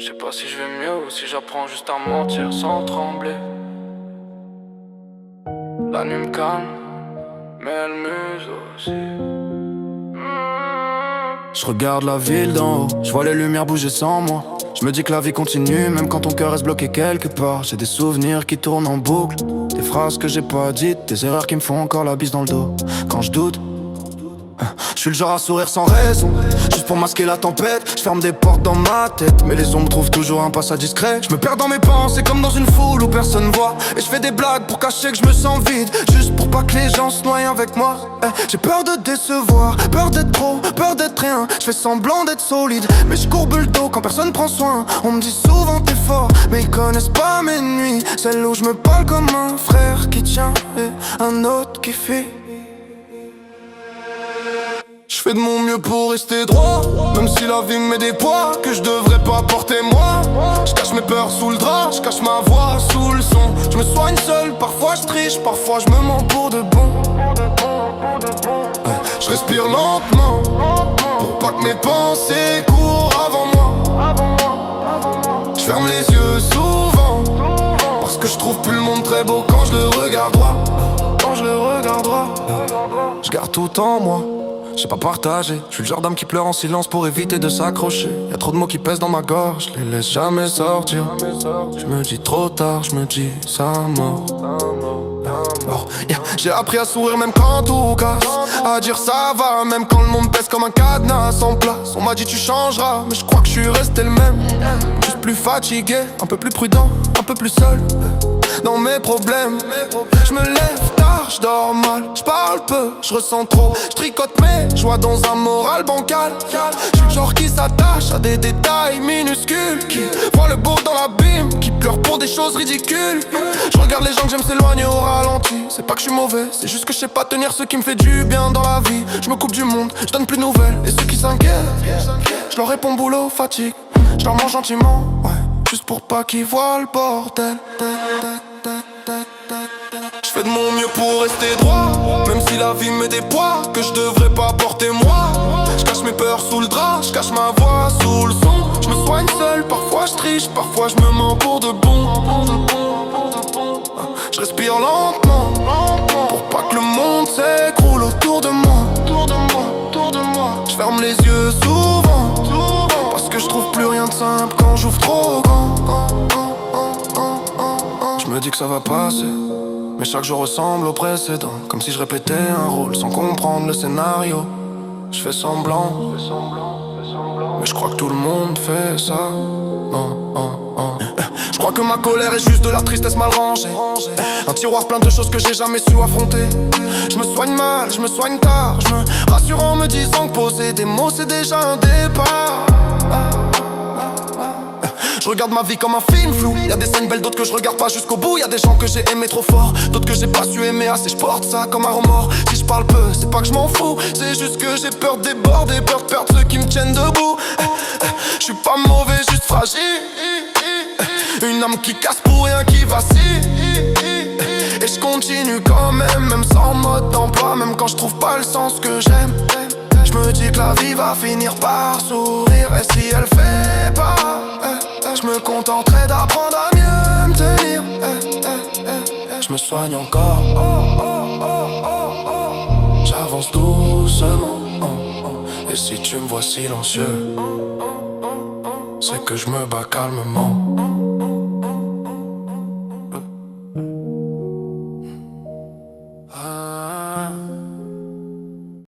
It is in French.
Je sais pas si je vais mieux ou si j'apprends juste à mentir sans trembler. La nuit me calme, mais elle m'use aussi. Je regarde la ville d'en haut, je vois les lumières bouger sans moi. Je me dis que la vie continue, même quand ton cœur reste bloqué quelque part. J'ai des souvenirs qui tournent en boucle, des phrases que j'ai pas dites, des erreurs qui me font encore la bise dans le dos. Quand je doute, je suis le genre à sourire sans raison, juste pour masquer la tempête. Je ferme des portes dans ma tête, mais les ombres trouvent toujours un passage discret. Je me perds dans mes pensées comme dans une foule où personne voit. Et je fais des blagues pour cacher que je me sens vide, juste pour pas que les gens se noient avec moi. J'ai peur de décevoir, peur d'être trop, peur d'être rien. Je fais semblant d'être solide, mais je courbe le dos quand personne prend soin. On me dit souvent t'es fort, mais ils connaissent pas mes nuits, celles où je me parle comme un frère qui tient et un autre qui fuit. Je fais de mon mieux pour rester droit, même si la vie me met des poids que je devrais pas porter moi. Je cache mes peurs sous le drap, je cache ma voix sous le son. Je me soigne seul, parfois je triche, parfois je me mens pour de bon. Je respire lentement, pour pas que mes pensées courent avant moi. Je ferme les yeux souvent, parce que je trouve plus le monde très beau quand je le regarde droit. Quand je le regarde droit, je garde tout en moi. Je sais pas partager, je suis le genre d'âme qui pleure en silence pour éviter de s'accrocher. Y'a trop de mots qui pèsent dans ma gorge, je les laisse jamais sortir. Je me dis trop tard, je me dis ça mort. J'ai appris à sourire même quand tout casse, à dire ça va même quand le monde pèse comme un cadenas sans place. On m'a dit tu changeras, mais je crois que je suis resté le même. Juste plus fatigué, un peu plus prudent, un peu plus seul dans mes problèmes. Je me lève tard, je dors mal, je parle peu, je ressens trop. Je tricote mes joies dans un moral bancal. Je suis le genre qui s'attache à des détails minuscules, qui voit le beau dans l'abîme, qui pleure pour des choses ridicules. Je regarde les gens que j'aime s'éloigner au ralenti. C'est pas que je suis mauvais, c'est juste que je sais pas tenir ce qui me fait du bien dans la vie. Je me coupe du monde, je donne plus de nouvelles. Et ceux qui s'inquiètent, je leur réponds boulot, fatigue. Je leur mens gentiment, ouais, juste pour pas qu'ils voient le bordel. Je fais de mon mieux pour rester droit, même si la vie me met des poids que je devrais pas porter moi. Je cache mes peurs sous le drap, je cache ma voix sous le son. Je me soigne seul, parfois je triche, parfois je me mens pour de bon. Je respire lentement, pour pas que le monde s'écroule autour de moi. Je ferme les yeux souvent, parce que je trouve plus rien de simple quand j'ouvre trop grand. Je me dis que ça va passer, mais chaque jour ressemble au précédent, comme si je répétais un rôle sans comprendre le scénario. Je fais semblant, mais je crois que tout le monde fait ça. Je crois que ma colère est juste de la tristesse mal rangée, un tiroir plein de choses que j'ai jamais su affronter. Je me soigne mal, je me soigne tard, je me rassure en me disant que poser des mots c'est déjà un départ. Je regarde ma vie comme un film flou. Y'a des scènes belles, d'autres que je regarde pas jusqu'au bout. Y'a des gens que j'ai aimés trop fort, d'autres que j'ai pas su aimer assez. Je porte ça comme un remords. Si je parle peu, c'est pas que je m'en fous, c'est juste que j'ai peur de déborder, peur de perdre ceux qui me tiennent debout. Je suis pas mauvais, juste fragile. Une âme qui casse pour rien, qui vacille. Et je continue quand même, même sans mode d'emploi, même quand je trouve pas le sens que j'aime. Je me dis que la vie va finir par sourire, et si elle fait pas, je me contenterai d'apprendre à mieux me tenir. Je me soigne encore, j'avance doucement. Et si tu me vois silencieux, c'est que je me bats calmement.